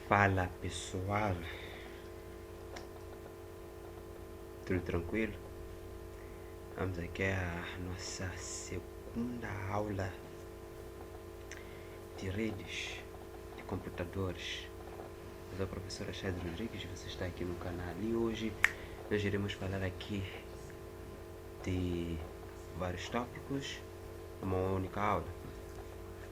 Fala pessoal, tudo tranquilo? Vamos aqui à nossa segunda aula de redes de computadores. Eu sou a professora Chad Rodrigues, você está aqui no canal e hoje nós iremos falar aqui de vários tópicos numa única aula.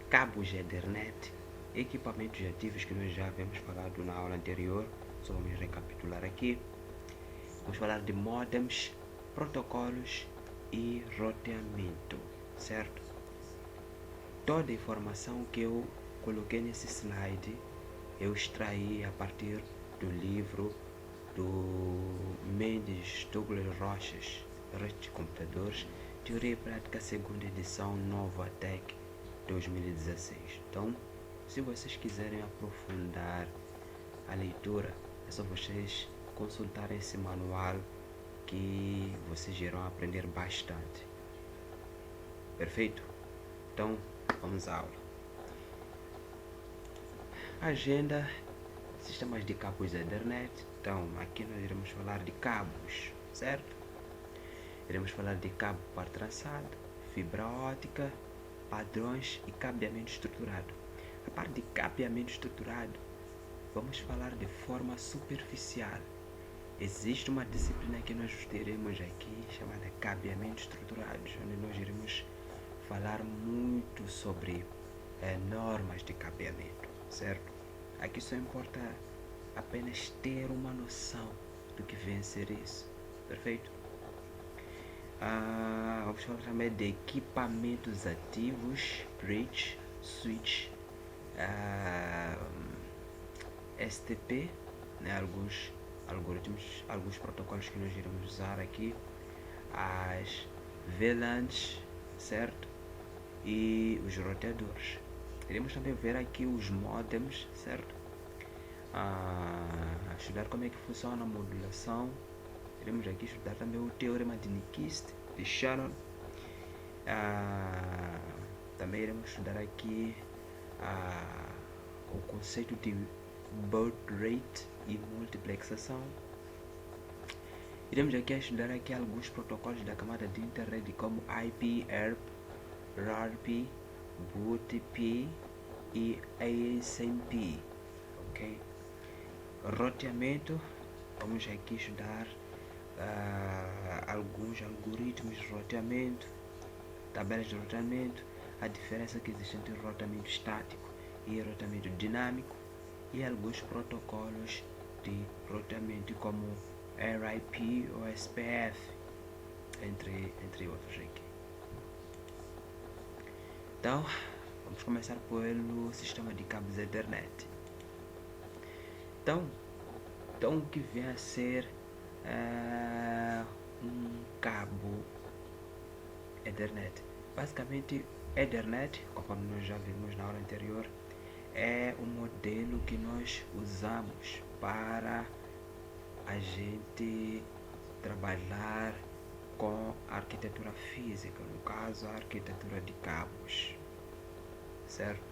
Cabos de Ethernet, equipamentos ativos que nós já havíamos falado na aula anterior, só vamos recapitular aqui. Vamos falar de modems, protocolos e roteamento, certo? Toda a informação que eu coloquei nesse slide eu extraí a partir do livro do Mendes Douglas Rochas, Rede de Computadores, Teoria e Prática, segunda edição, Nova Tech 2016. Então, se vocês quiserem aprofundar a leitura, é só vocês consultarem esse manual que vocês irão aprender bastante. Perfeito? Então, vamos à aula. Agenda, sistemas de cabos de Ethernet. Então, aqui nós iremos falar de cabos, certo? Iremos falar de cabo par traçado, fibra ótica, padrões e cabeamento estruturado. A parte de cabeamento estruturado, vamos falar de forma superficial. Existe uma disciplina que nós teremos aqui chamada cabeamento estruturado, onde nós iremos falar muito sobre normas de cabeamento, certo? Aqui só importa apenas ter uma noção do que vem a ser isso, perfeito? Vamos falar também de equipamentos ativos, bridge, switch, STP, né, alguns algoritmos, alguns protocolos que nós iremos usar aqui, as VLANs, certo? E os roteadores. Iremos também ver aqui os modems, certo? Estudar como é que funciona a modulação. Iremos aqui estudar também o teorema de Nyquist, de Shannon. Também iremos estudar aqui o conceito de baud rate e multiplexação. Iremos aqui estudar aqui alguns protocolos da camada de internet como IP, ERP, RARP, BOOTP e ASMP, ok? Roteamento, vamos aqui estudar alguns algoritmos de roteamento, tabelas de roteamento, a diferença que existe entre roteamento estático e roteamento dinâmico e alguns protocolos de roteamento como RIP ou SPF, entre outros aqui. Então, vamos começar pelo sistema de cabos Ethernet. Então o que vem a ser um cabo Ethernet? Basicamente, Ethernet, conforme nós já vimos na aula anterior, é o modelo que nós usamos para a gente trabalhar com a arquitetura física, no caso a arquitetura de cabos, certo?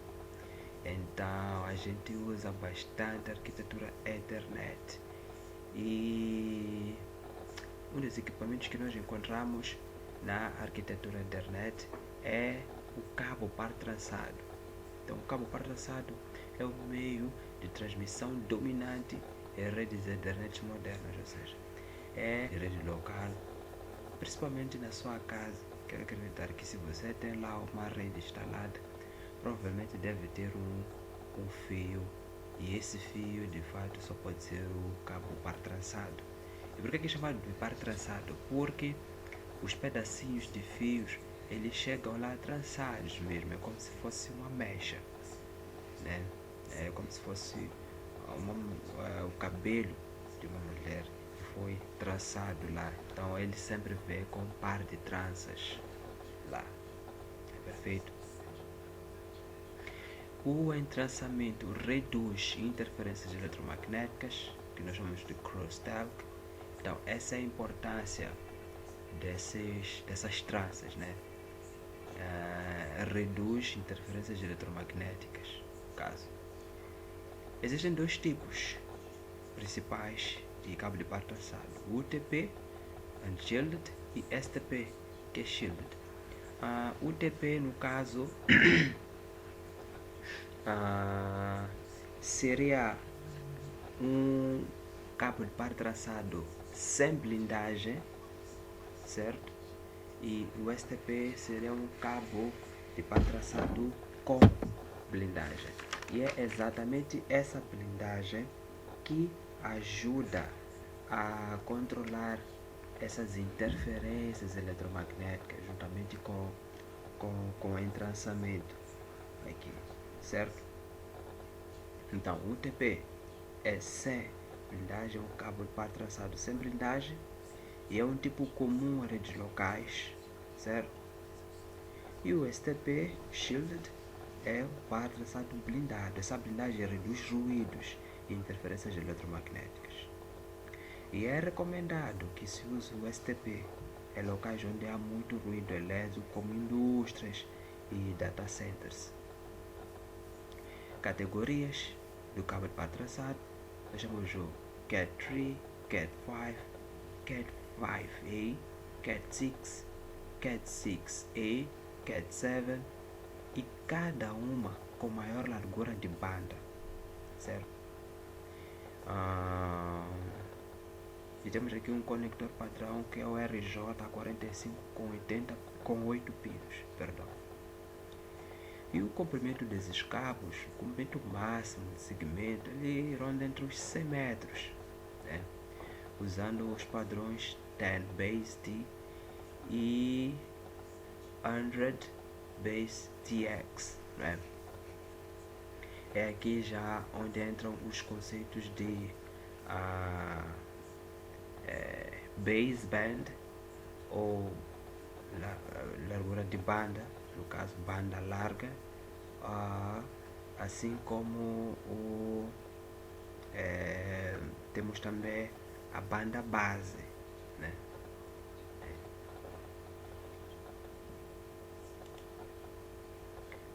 Então a gente usa bastante a arquitetura Ethernet e um dos equipamentos que nós encontramos na arquitetura Ethernet é o cabo par traçado. Então o cabo par traçado é o meio de transmissão dominante em redes Ethernet modernas, ou seja, é rede local, principalmente na sua casa. Quero acreditar que se você tem lá uma rede instalada, provavelmente deve ter um fio, e esse fio de fato só pode ser o cabo par traçado. E por que é chamado de par traçado? Porque os pedacinhos de fios eles chegam lá trançados mesmo, é como se fosse uma mecha, né? É como se fosse o cabelo de uma mulher foi traçado lá, então ele sempre vê com um par de tranças lá, perfeito? O entrançamento reduz interferências eletromagnéticas, que nós chamamos de crosstalk. Então essa é a importância dessas tranças, né? Reduz interferências eletromagnéticas, caso. Existem dois tipos principais de cabo de par traçado: UTP, Unshielded, e STP, que é Shielded. UTP, no caso, seria um cabo de par traçado sem blindagem, certo? E o STP seria um cabo de par traçado com blindagem. E é exatamente essa blindagem que ajuda a controlar essas interferências eletromagnéticas juntamente com o entrançamento aqui, certo? Então, o UTP é sem blindagem, um cabo de par traçado sem blindagem, e é um tipo comum a redes locais, certo? E o STP, Shielded, é um par traçado blindado. Essa blindagem reduz ruídos e interferências eletromagnéticas. E é recomendado que se use o STP em locais onde há muito ruído elétrico, como indústrias e data centers. Categorias do cabo de par traçado: nós chamamos o Cat 3, Cat 5, Cat 5A, Cat 6, Cat 6A, Cat 7, e cada uma com maior largura de banda, certo? E temos aqui um conector padrão que é o RJ45 com 8 pinos, perdão. E o comprimento desses cabos, o comprimento máximo de segmento, ele ronda entre os 100 metros, né? Usando os padrões 10 base T e 100 base TX, né? É aqui já onde entram os conceitos de baseband, ou largura de banda, no caso banda larga, assim como temos também a banda base, né?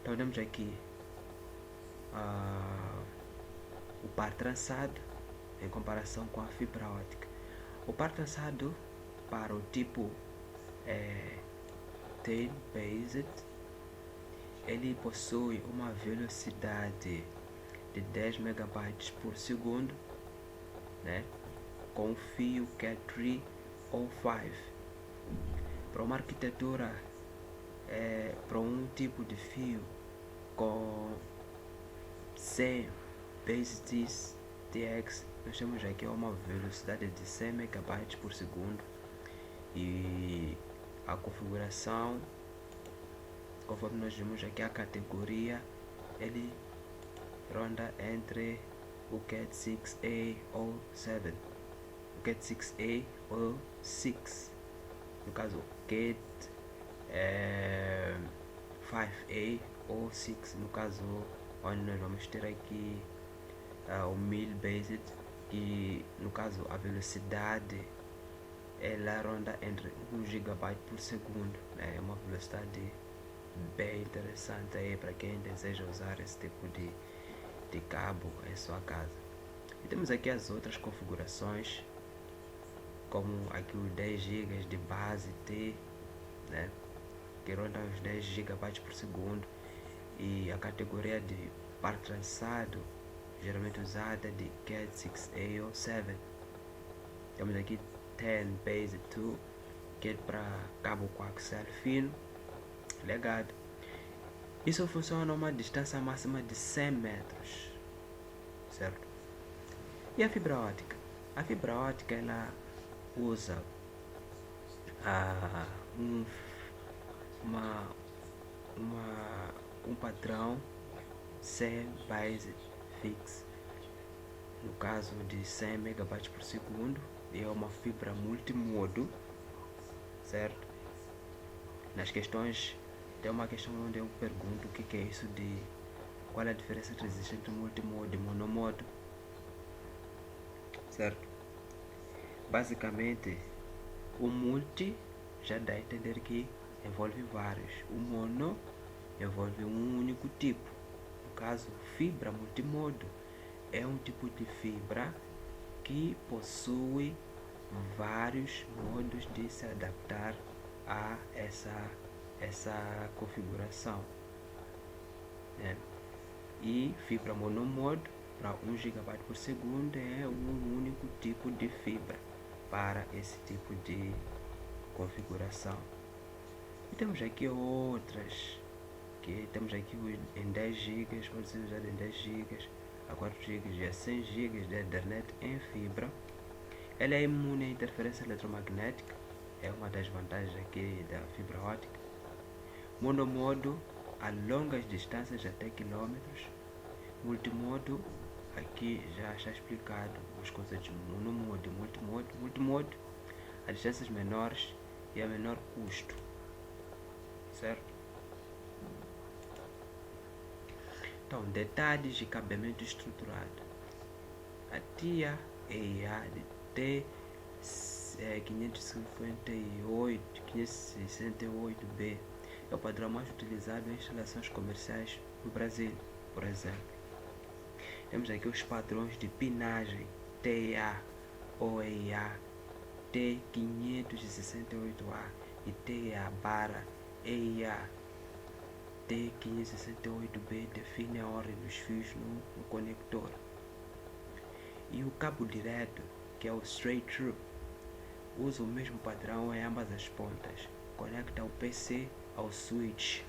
Então temos aqui o par trançado em comparação com a fibra ótica. O par trançado, para o tipo 10 based, ele possui uma velocidade de 10 megabytes por segundo, né, com fio Cat 3 ou 5. Para uma arquitetura, para um tipo de fio com 100 base TX, nós temos aqui uma velocidade de 100 megabytes por segundo, e a configuração, conforme nós vimos aqui a categoria, ele ronda entre o Cat 6A ou 7, o Cat 6A ou 6, no caso Cat 5A ou 6, no caso onde nós vamos ter aqui o 1000 based, e no caso a velocidade ela ronda entre 1 GB por segundo, né? É uma velocidade bem interessante aí para quem deseja usar esse tipo de cabo em sua casa. E temos aqui as outras configurações, como aqui os 10 GB de base T, né, que ronda os 10 GB por segundo, e a categoria de par trançado geralmente usada de Cat 6A ou 7. Temos aqui 10 base 2, que é para cabo coaxial fino legado. Isso funciona a uma distância máxima de 100 metros, certo? E a fibra ótica? A fibra ótica, ela usa um padrão 100 base fix, no caso de 100 megabytes por segundo, e é uma fibra multimodo, certo? Nas questões, tem uma questão onde eu pergunto o que é isso de qual é a diferença que existe entre multimodo e monomodo, certo? Basicamente, o multi já dá a entender que envolve vários, o mono envolve um único tipo. No caso, fibra multimodo é um tipo de fibra que possui vários modos de se adaptar a essa configuração, né? E fibra monomodo para 1 GB por segundo é um único tipo de fibra para esse tipo de configuração. E temos aqui outras, que temos aqui em 10 GB, pode ser usado em 10 GB, a 4 GB e a 100 GB de Ethernet em fibra. Ela é imune à interferência eletromagnética, é uma das vantagens aqui da fibra ótica. Monomodo a longas distâncias até quilômetros. Multimodo, aqui já está explicado os conceitos de monomodo e multimodo. Multimodo a distâncias menores e a menor custo, certo? Então, detalhes de cabeamento estruturado. A TIA EIA de T568B é o padrão mais utilizado em instalações comerciais no Brasil, por exemplo. Temos aqui os padrões de pinagem TEA, OEA, T568A e TEA/EIA. T568B define a ordem dos fios no conector. E o cabo direto, que é o straight through, usa o mesmo padrão em ambas as pontas. Conecta o PC ao switch.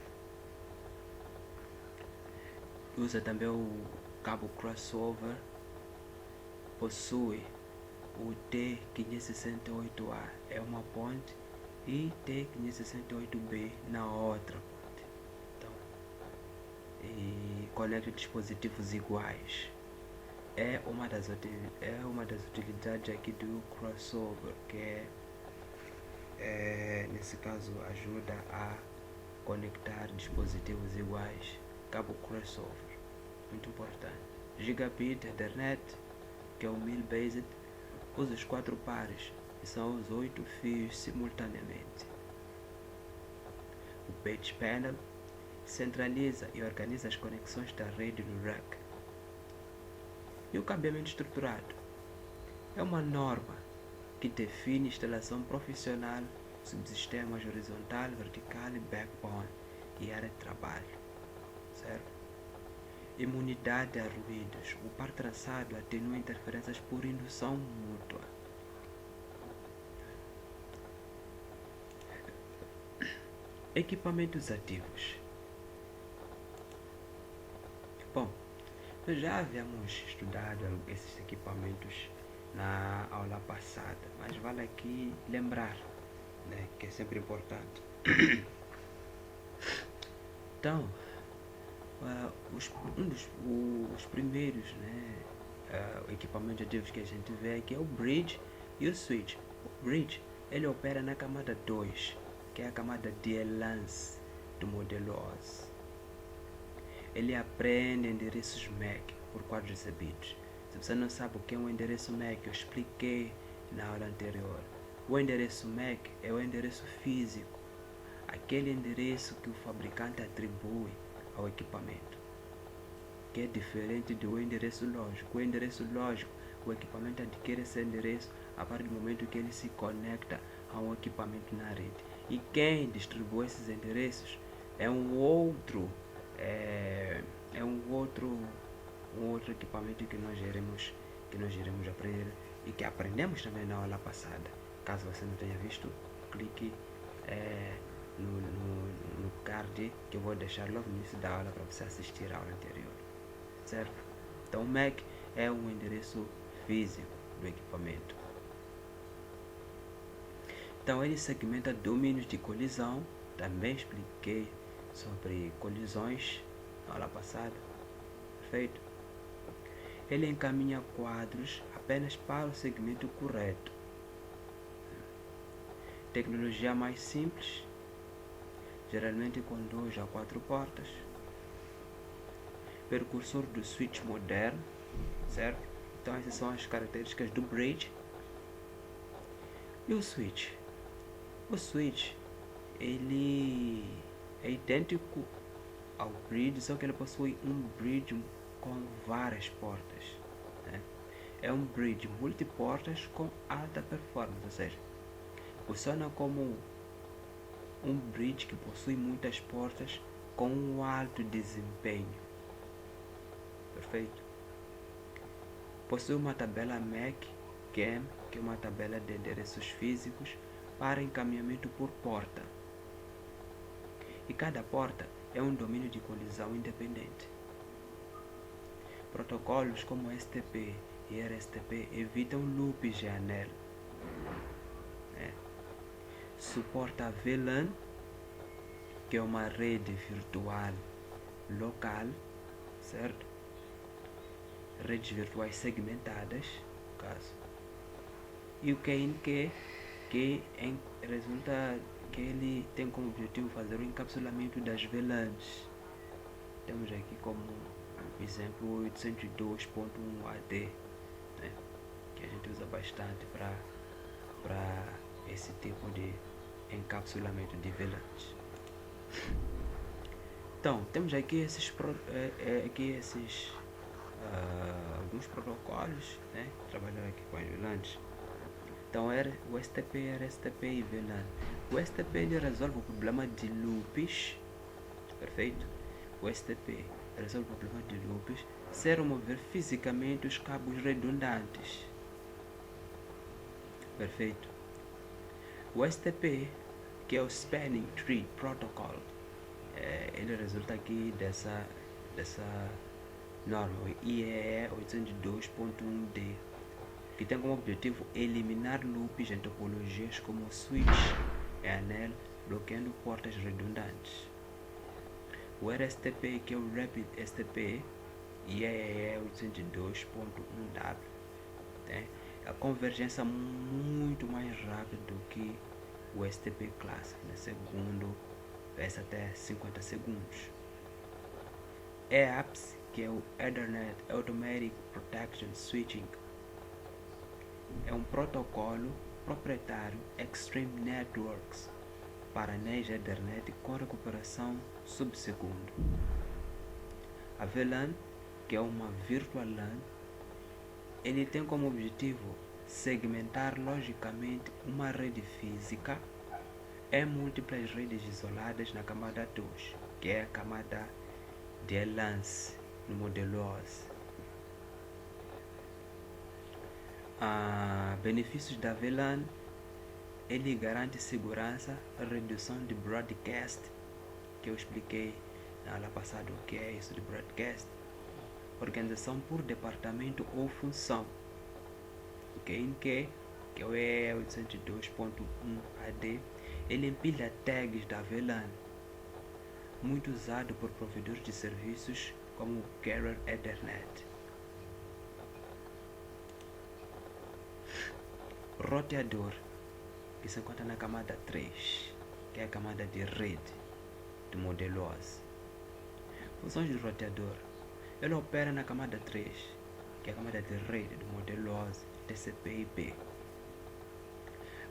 Usa também o cabo crossover. Possui o T568A, é uma ponte, e T568B na outra ponte. Então, e conecta dispositivos iguais. É uma das utilidades aqui do crossover, que nesse caso ajuda a conectar dispositivos iguais. Cabo crossover, muito importante. Gigabit Ethernet, que é o mil-based, usa os 4 pares e são os 8 fios simultaneamente. O Patch Panel centraliza e organiza as conexões da rede no rack. E o cabeamento estruturado é uma norma que define instalação profissional, subsistemas horizontal, vertical e backbone e área de trabalho, certo? Imunidade a ruídos. O par traçado atenua interferências por indução mútua. Equipamentos ativos. Bom, nós já havíamos estudado esses equipamentos na aula passada, mas vale aqui lembrar, né, que é sempre importante. Então, os primeiros, né, equipamentos ativos que a gente vê aqui é o bridge e o switch. O bridge, ele opera na camada 2, que é a camada de lance do modelo OS. Ele aprende endereços MAC por quadros recebidos. Se você não sabe o que é um endereço MAC, eu expliquei na aula anterior. O endereço MAC é o endereço físico, aquele endereço que o fabricante atribui ao equipamento, que é diferente do endereço lógico. O endereço lógico, o equipamento adquire esse endereço a partir do momento que ele se conecta a um equipamento na rede. E quem distribui esses endereços é um outro equipamento que nós iremos aprender e que aprendemos também na aula passada. Caso você não tenha visto, clique no card que eu vou deixar logo no início da aula para você assistir a aula anterior, certo? Então o MAC é um endereço físico do equipamento. Então ele segmenta domínios de colisão. Também expliquei sobre colisões na aula passada, perfeito? Ele encaminha quadros apenas para o segmento correto. Tecnologia mais simples, geralmente com 2 a 4 portas. Percursor do switch moderno, certo? Então essas são as características do bridge. E o switch? O switch, ele é idêntico ao bridge, só que ele possui um bridge com várias portas. né? É um bridge multiportas com alta performance, ou seja, funciona como um bridge que possui muitas portas com um alto desempenho. Perfeito? Possui uma tabela MAC, que é uma tabela de endereços físicos para encaminhamento por porta. E cada porta é um domínio de colisão independente. Protocolos como STP e RSTP evitam loops de anel. Suporta VLAN, que é uma rede virtual local, certo? Redes virtuais segmentadas, no caso. E o KNQ, que resulta que ele tem como objetivo fazer o encapsulamento das VLANs. Temos aqui como exemplo 802.1 AD, né? Que a gente usa bastante para esse tipo de encapsulamento de VLANs. Então, temos aqui alguns protocolos, né? Trabalhando aqui com as VLANs. Então, o STP, RSTP e VLAN. O STP ele resolve o problema de loops, perfeito? O STP resolve o problema de loops sem remover fisicamente os cabos redundantes, perfeito? O STP, que é o Spanning Tree Protocol, ele resulta aqui dessa norma, o IEE 802.1D, que tem como objetivo eliminar loops em topologias como switch e anel, bloqueando portas redundantes. O RSTP, que é o Rapid STP, IEE 802.1W, né? A convergência muito mais rápida do que o STP Classic, né? Segundo, peça até 50 segundos. EAPS, que é o Ethernet Automatic Protection Switching, é um protocolo proprietário Extreme Networks para anéis Ethernet com recuperação subsegundo. A VLAN, que é uma Virtual LAN, ele tem como objetivo segmentar logicamente uma rede física em múltiplas redes isoladas na camada 2, que é a camada de LANs no modelo OS. Benefícios da VLAN: ele garante segurança, redução de broadcast, que eu expliquei na aula passada o que é isso de broadcast, organização por departamento ou função. O KNQ, que é o EE 802.1 AD, ele empilha tags da VLAN, muito usado por provedores de serviços como o Carrier Ethernet. Roteador, que se encontra na camada 3, que é a camada de rede do modelo OS. Funções do roteador: ele opera na camada 3, que é a camada de rede do modelo OS TCP/IP.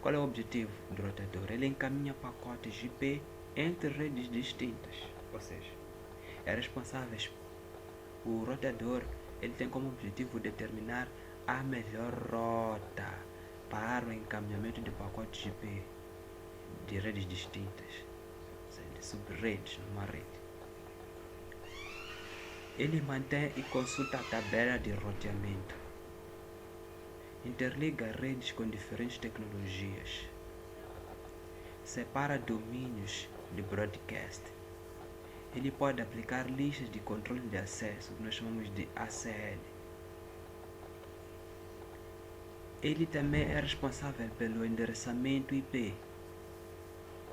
Qual é o objetivo do roteador? Ele encaminha pacotes IP entre redes distintas, ou seja, o roteador ele tem como objetivo determinar a melhor rota para o encaminhamento de pacotes IP de redes distintas, ou seja, de subredes numa rede. Ele mantém e consulta a tabela de roteamento, interliga redes com diferentes tecnologias, separa domínios de broadcast. Ele pode aplicar listas de controle de acesso, que nós chamamos de ACL. Ele também é responsável pelo endereçamento IP.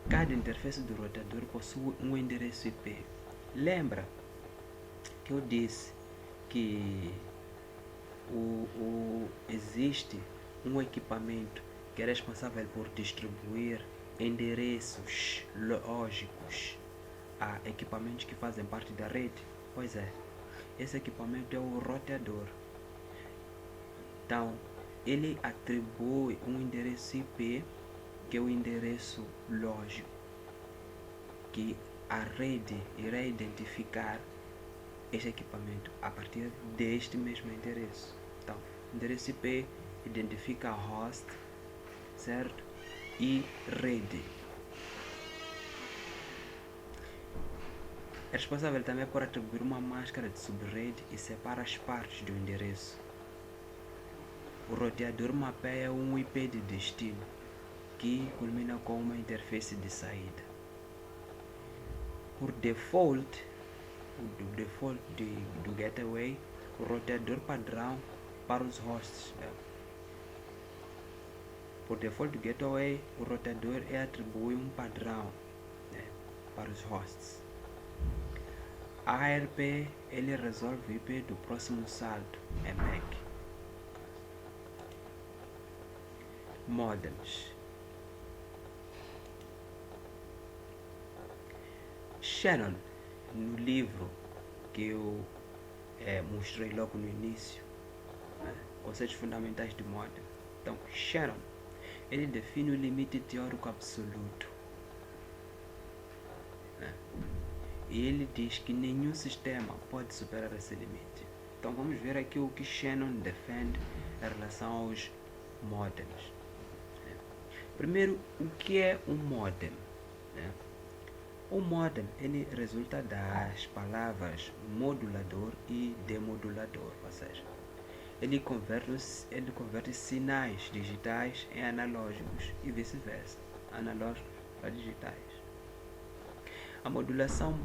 Cada interface do roteador possui um endereço IP. Lembra que eu disse que existe um equipamento que é responsável por distribuir endereços lógicos a equipamentos que fazem parte da rede? Pois é, esse equipamento é o roteador. Então, ele atribui um endereço IP, que é o endereço lógico, que a rede irá identificar este equipamento a partir deste mesmo endereço. Então, endereço IP identifica a host, certo? E rede. É responsável também por atribuir uma máscara de subrede e separa as partes do endereço. O roteador mapeia um IP de destino, que culmina com uma interface de saída. Por default, do gateway, o roteador padrão para os hosts. Por default do gateway, o roteador atribui um padrão para os hosts. A ARP ele resolve o IP do próximo salto, MAC. Modems. Shannon, no livro que eu mostrei logo no início, conceitos fundamentais de modem. Então, Shannon, ele define o limite teórico absoluto. E ele diz que nenhum sistema pode superar esse limite. Então vamos ver aqui o que Shannon defende em relação aos modems. Primeiro, o que é um modem? O modem ele resulta das palavras modulador e demodulador, ou seja, ele converte sinais digitais em analógicos e vice-versa, analógicos para digitais. A modulação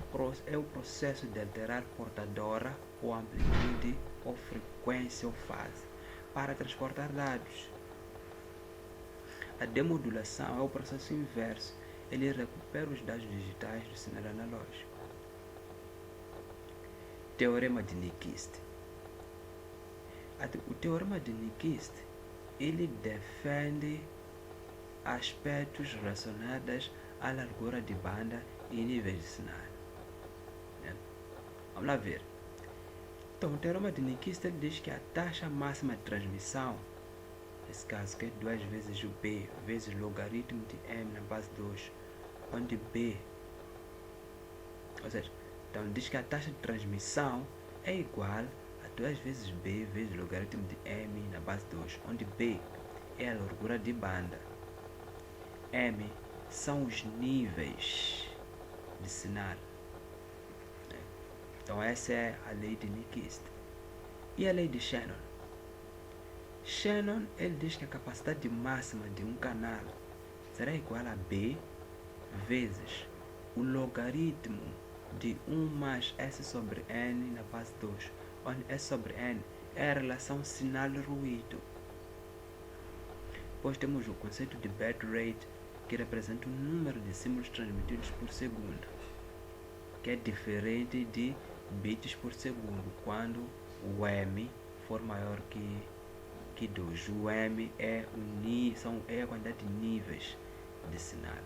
é o processo de alterar portadora ou amplitude ou frequência ou fase para transportar dados. A demodulação é o processo inverso, ele recupera os dados digitais do sinal analógico. Teorema de Nyquist. O teorema de Nyquist ele defende aspectos relacionados à largura de banda e níveis de sinal. Vamos lá ver. Então, o teorema de Nyquist diz que a taxa máxima de transmissão, nesse caso, que é 2 vezes o B vezes o logaritmo de M na base 2, onde B, ou seja, então diz que a taxa de transmissão é igual a 2 vezes B vezes o logaritmo de M na base 2, onde B é a largura de banda, M são os níveis de sinal. Então essa é a lei de Nyquist. E a lei de Shannon? Shannon ele diz que a capacidade máxima de um canal será igual a B vezes o logaritmo de 1 mais S sobre N na base 2, onde S sobre N é a relação sinal-ruído. Depois temos o conceito de bitrate, que representa o número de símbolos transmitidos por segundo, que é diferente de bits por segundo, quando o M for maior que 2. O M é a quantidade de níveis de sinal.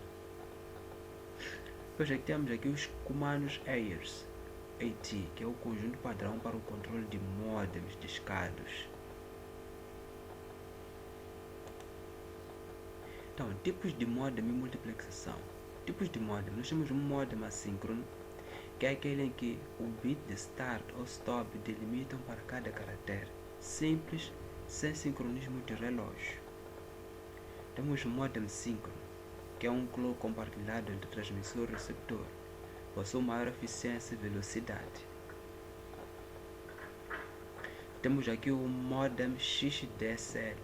Depois aqui temos aqui os comandos AIRS, AT, que é o conjunto padrão para o controle de modems discados. Então, tipos de modem e multiplexação. Tipos de modem. Nós temos um modem assíncrono, que é aquele em que o bit de start ou stop delimitam para cada caractere, simples, sem sincronismo de relógio. Temos o modem síncrono, que é um clock compartilhado entre transmissor e receptor, possui maior eficiência e velocidade. Temos aqui o modem XDSL,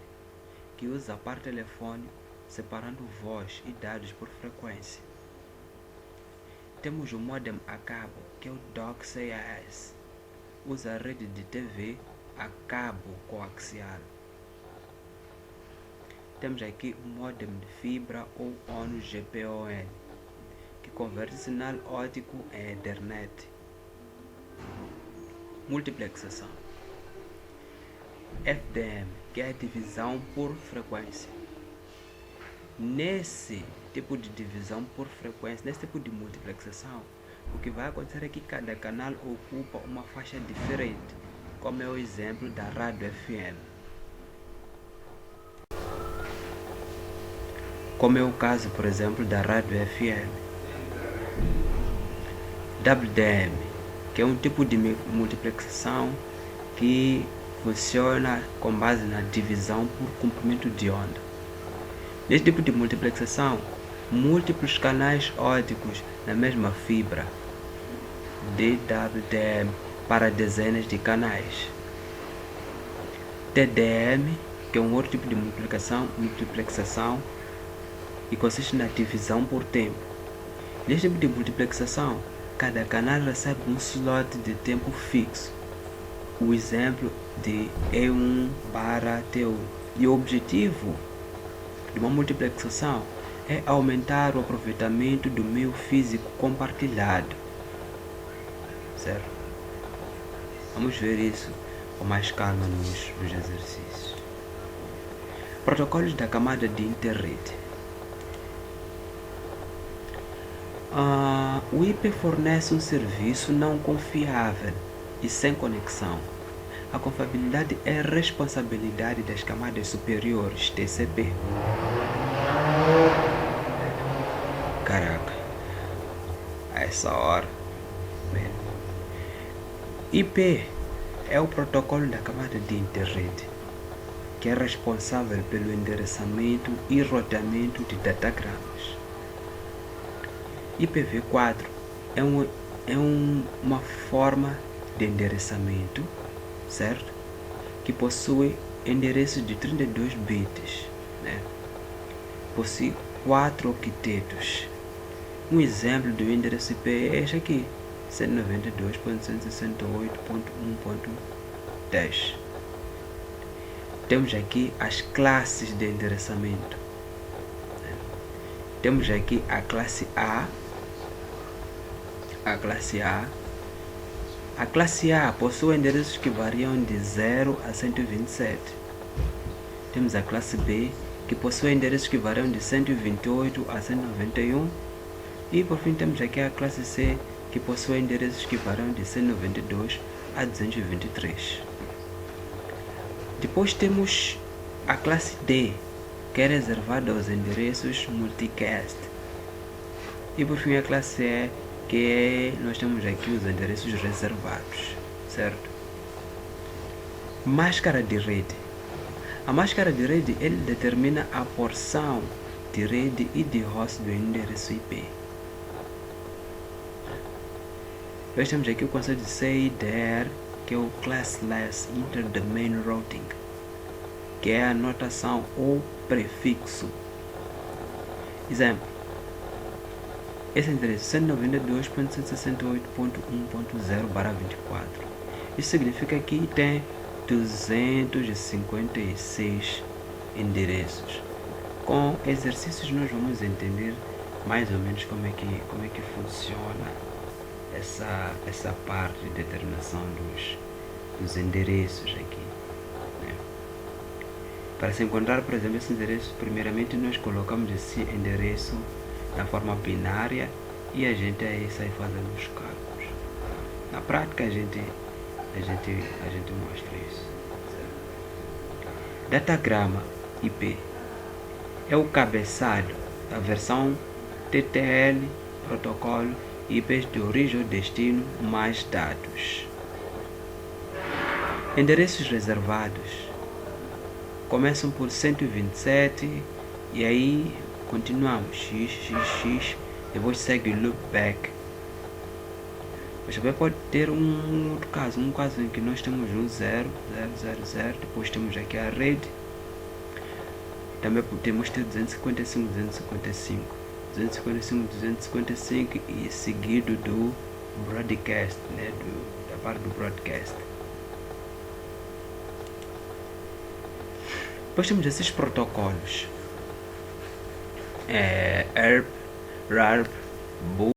que usa par telefônico, separando voz e dados por frequência. Temos o modem a cabo, que é o DOCSIS, usa a rede de TV a cabo coaxial. Temos aqui o modem de fibra ou ONU GPON, que converte sinal óptico em Ethernet. Multiplexação. FDM, que é a divisão por frequência. Nesse tipo de divisão por frequência, nesse tipo de multiplexação, o que vai acontecer é que cada canal ocupa uma faixa diferente, como é o exemplo da rádio FM. Como é o caso, por exemplo, da rádio FM. WDM, que é um tipo de multiplexação que funciona com base na divisão por comprimento de onda. Neste tipo de multiplexação, múltiplos canais ópticos na mesma fibra, DWDM, para dezenas de canais. TDM, que é um outro tipo de multiplexação e consiste na divisão por tempo. Neste tipo de multiplexação, cada canal recebe um slot de tempo fixo. O exemplo de E1/T1. E o objetivo de uma multiplexação é aumentar o aproveitamento do meio físico compartilhado. Certo? Vamos ver isso com mais calma nos exercícios. Protocolos da camada de interrede. O IP fornece um serviço não confiável e sem conexão. A confiabilidade é responsabilidade das camadas superiores, TCP. Caraca, a essa hora. IP é o protocolo da camada de interrede, que é responsável pelo endereçamento e roteamento de datagramas. IPv4 é uma forma de endereçamento, certo? Que possui endereços de 32 bits, né? Possui 4 octetos. Um exemplo do endereço IP é este aqui, 192.168.1.10. Temos aqui as classes de endereçamento. Temos aqui a classe A. A classe A possui endereços que variam de 0 a 127. Temos a classe B, que possui endereços que variam de 128 a 191. E por fim temos aqui a classe C, que possui endereços que variam de 192 a 223. Depois temos a classe D, que é reservada aos endereços multicast. E por fim a classe E, que nós temos aqui os endereços reservados, certo? Máscara de rede. A máscara de rede, ele determina a porção de rede e de host do endereço IP. Nós temos aqui o conceito de CIDR, que é o Classless Interdomain Routing, que é a notação ou prefixo. Exemplo: esse endereço 192.168.1.0/24. Isso significa que tem 256 endereços. Com exercícios nós vamos entender mais ou menos como é que funciona essa parte de determinação dos endereços aqui, né? Para se encontrar, por exemplo, esse endereço, primeiramente nós colocamos esse endereço na forma binária e a gente aí sai fazendo os cálculos. Na prática a gente mostra isso. Datagrama IP é o cabeçalho da versão TTL, protocolo, IPs de origem ou destino, mais dados. Endereços reservados começam por 127 e aí continuamos x, depois segue o loopback. Mas também pode ter um outro caso, em que nós temos um 0, 0, 0, 0, depois temos aqui a rede. Também podemos ter 255, 255. 255 e seguido do broadcast, né, da parte do broadcast. Depois temos esses protocolos: ERP, RARP, BOOT,